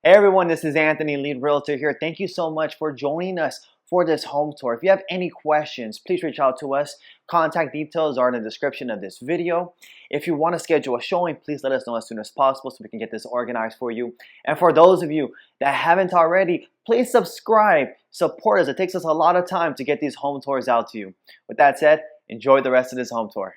Hey everyone, this is Anthony, lead realtor here. Thank you so much for joining us for this home tour. If you have any questions, please reach out to us. Contact details are in the description of this video. If you want to schedule a showing, please let us know as soon as possible so we can get this organized for you. And for those of you that haven't already, please subscribe, support us. It takes us a lot of time to get these home tours out to you. With that said, enjoy the rest of this home tour.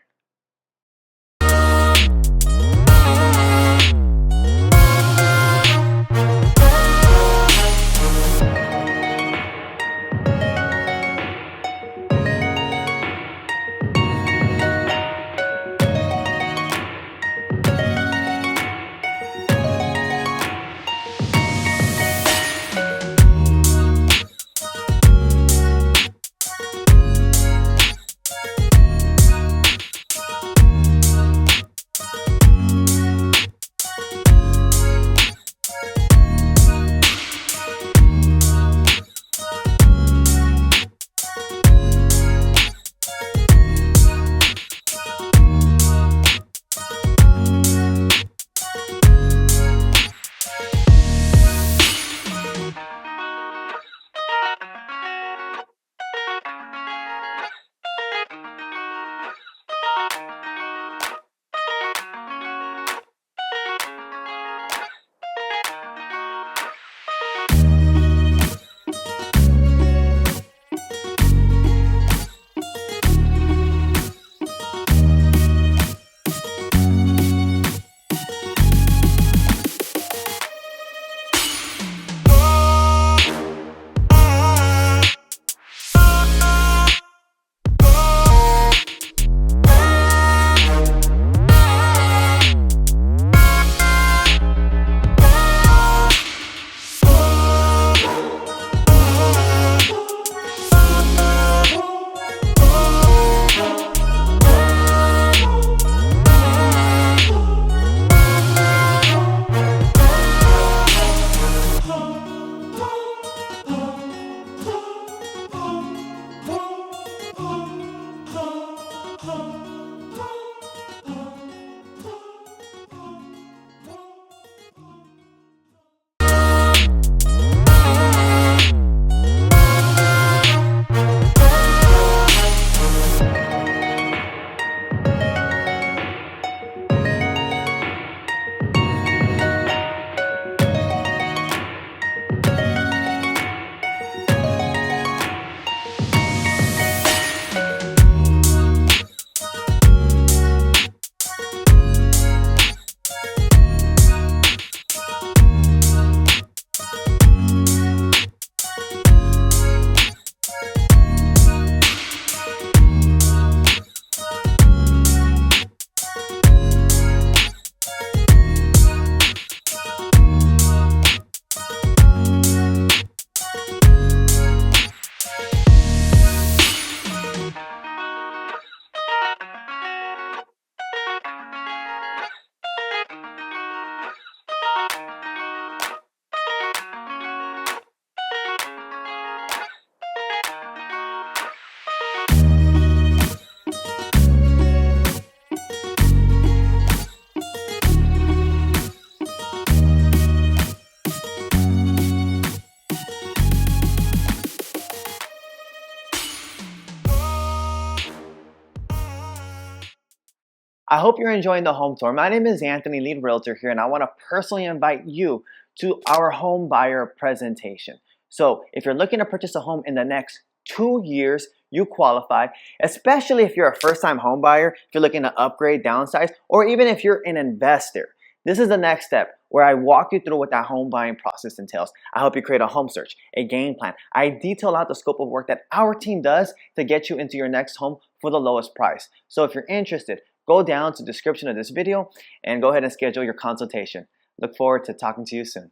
I hope you're enjoying the home tour. My name is Anthony, lead realtor here, and I want to personally invite you to our home buyer presentation. So if you're looking to purchase a home in the next 2 years, you qualify, especially if you're a first-time home buyer, if you're looking to upgrade, downsize, or even if you're an investor. This is the next step where I walk you through what that home buying process entails. I help you create a home search, a game plan. I detail out the scope of work that our team does to get you into your next home for the lowest price. So if you're interested, go down to the description of this video and go ahead and schedule your consultation. Look forward to talking to you soon.